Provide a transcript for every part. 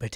Rick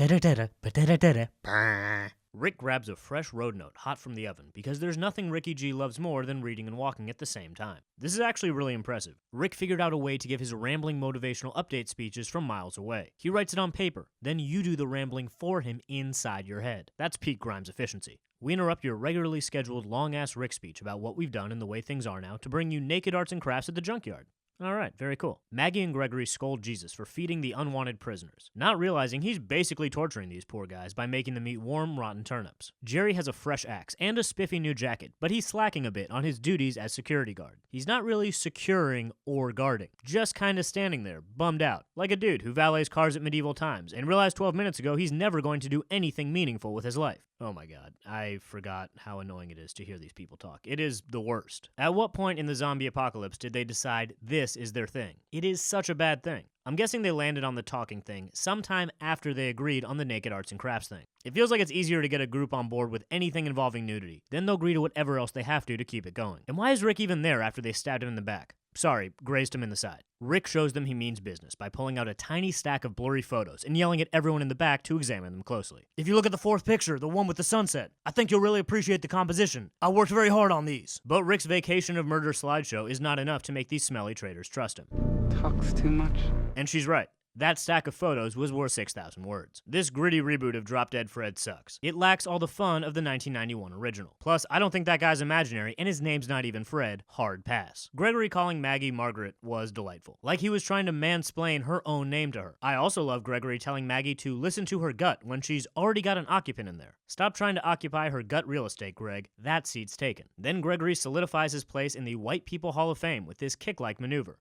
grabs a fresh road note hot from the oven because there's nothing Ricky G loves more than reading and walking at the same time. This is actually really impressive. Rick figured out a way to give his rambling motivational update speeches from miles away. He writes it on paper, then you do the rambling for him inside your head. That's peak Grimes efficiency. We interrupt your regularly scheduled long-ass Rick speech about what we've done and the way things are now to bring you naked arts and crafts at the junkyard. Alright, very cool. Maggie and Gregory scold Jesus for feeding the unwanted prisoners, not realizing he's basically torturing these poor guys by making them eat warm, rotten turnips. Jerry has a fresh axe and a spiffy new jacket, but he's slacking a bit on his duties as security guard. He's not really securing or guarding, just kinda standing there, bummed out, like a dude who valets cars at medieval times and realized 12 minutes ago he's never going to do anything meaningful with his life. Oh my god, I forgot how annoying it is to hear these people talk. It is the worst. At what point in the zombie apocalypse did they decide this is their thing? It is such a bad thing. I'm guessing they landed on the talking thing sometime after they agreed on the naked arts and crafts thing. It feels like it's easier to get a group on board with anything involving nudity, then they'll agree to whatever else they have to keep it going. And why is Rick even there after they stabbed him in the back? Sorry, grazed him in the side. Rick shows them he means business by pulling out a tiny stack of blurry photos and yelling at everyone in the back to examine them closely. If you look at the fourth picture, the one with the sunset, I think you'll really appreciate the composition. I worked very hard on these. But Rick's vacation of murder slideshow is not enough to make these smelly traitors trust him. Talks too much. And she's right. That stack of photos was worth 6,000 words. This gritty reboot of Drop Dead Fred sucks. It lacks all the fun of the 1991 original. Plus, I don't think that guy's imaginary, and his name's not even Fred. Hard pass. Gregory calling Maggie Margaret was delightful. Like he was trying to mansplain her own name to her. I also love Gregory telling Maggie to listen to her gut when she's already got an occupant in there. Stop trying to occupy her gut real estate, Greg. That seat's taken. Then Gregory solidifies his place in the White People Hall of Fame with this kick-like maneuver.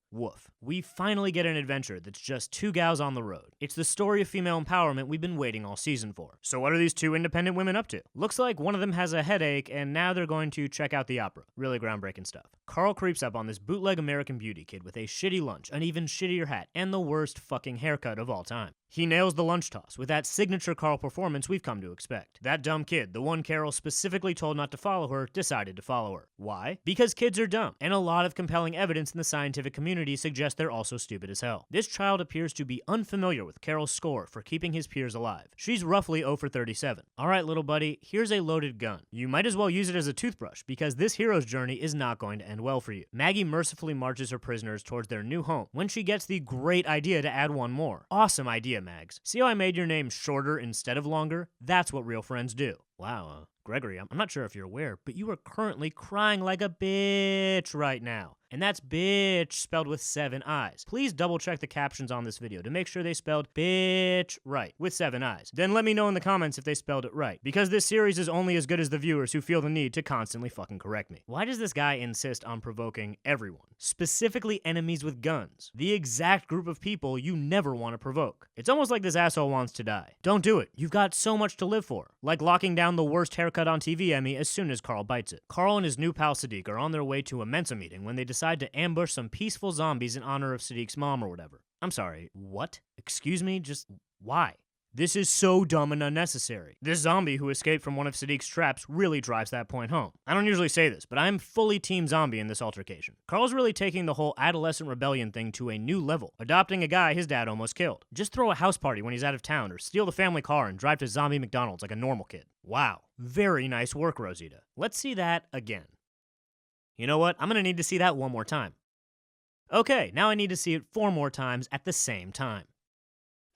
Woof. We finally get an adventure that's just two gals on the road. It's the story of female empowerment we've been waiting all season for. So what are these two independent women up to? Looks like one of them has a headache and now they're going to check out the opera. Really groundbreaking stuff. Carl creeps up on this bootleg American Beauty kid with a shitty lunch, an even shittier hat, and the worst fucking haircut of all time. He nails the lunch toss with that signature Carl performance we've come to expect. That dumb kid, the one Carol specifically told not to follow her, decided to follow her. Why? Because kids are dumb, and a lot of compelling evidence in the scientific community suggests they're also stupid as hell. This child appears to be unfamiliar with Carol's score for keeping his peers alive. She's roughly 0 for 37. Alright little buddy, here's a loaded gun. You might as well use it as a toothbrush, because this hero's journey is not going to end well for you. Maggie mercifully marches her prisoners towards their new home when she gets the great idea to add one more. Awesome idea, Mags. See how I made your name shorter instead of longer? That's what real friends do. Wow, Gregory, I'm not sure if you're aware, but you are currently crying like a bitch right now. And that's bitch spelled with 7 I's. Please double check the captions on this video to make sure they spelled bitch right with 7 I's. Then let me know in the comments if they spelled it right, because this series is only as good as the viewers who feel the need to constantly fucking correct me. Why does this guy insist on provoking everyone, specifically enemies with guns? The exact group of people you never want to provoke. It's almost like this asshole wants to die. Don't do it. You've got so much to live for. Like locking down the worst haircut on TV Emmy as soon as Carl bites it. Carl and his new pal Sadiq are on their way to a Mensa meeting when they decide to ambush some peaceful zombies in honor of Sadiq's mom or whatever. I'm sorry, what? Excuse me? Just why? This is so dumb and unnecessary. This zombie who escaped from one of Sadiq's traps really drives that point home. I don't usually say this, but I'm fully team zombie in this altercation. Carl's really taking the whole adolescent rebellion thing to a new level, adopting a guy his dad almost killed. Just throw a house party when he's out of town or steal the family car and drive to zombie McDonald's like a normal kid. Wow. Very nice work, Rosita. Let's see that again. You know what? I'm gonna need to see that one more time. Okay, now I need to see it 4 more times at the same time.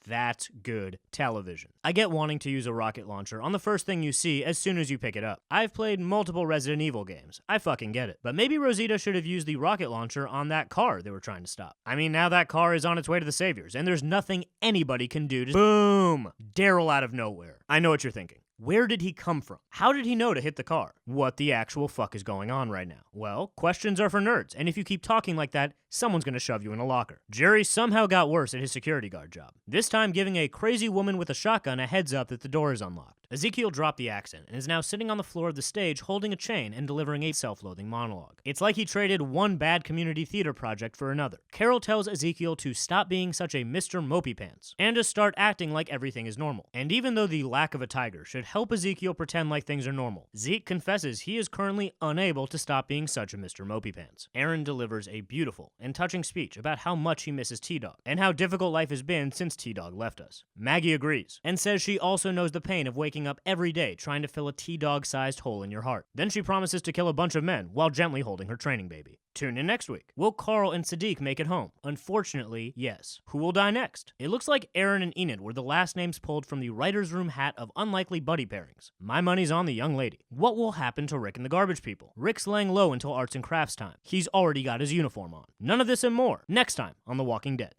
That's good television. I get wanting to use a rocket launcher on the first thing you see as soon as you pick it up. I've played multiple Resident Evil games. I fucking get it. But maybe Rosita should have used the rocket launcher on that car they were trying to stop. I mean, now that car is on its way to the Saviors, and there's nothing anybody can do to— Boom! Daryl out of nowhere. I know what you're thinking. Where did he come from? How did he know to hit the car? What the actual fuck is going on right now? Well, questions are for nerds, and if you keep talking like that, someone's gonna shove you in a locker. Jerry somehow got worse at his security guard job, this time giving a crazy woman with a shotgun a heads up that the door is unlocked. Ezekiel dropped the accent and is now sitting on the floor of the stage holding a chain and delivering a self-loathing monologue. It's like he traded one bad community theater project for another. Carol tells Ezekiel to stop being such a Mr. Mopey Pants and to start acting like everything is normal. And even though the lack of a tiger should help Ezekiel pretend like things are normal, Zeke confesses he is currently unable to stop being such a Mr. Mopey Pants. Aaron delivers a beautiful and touching speech about how much he misses T-Dog and how difficult life has been since T-Dog left us. Maggie agrees and says she also knows the pain of waking up every day trying to fill a T-Dog-sized hole in your heart. Then she promises to kill a bunch of men while gently holding her training baby. Tune in next week. Will Carl and Siddiq make it home? Unfortunately, yes. Who will die next? It looks like Aaron and Enid were the last names pulled from the writer's room hat of unlikely buddy pairings. My money's on the young lady. What will happen to Rick and the Garbage People? Rick's laying low until arts and crafts time. He's already got his uniform on. None of this and more next time on The Walking Dead.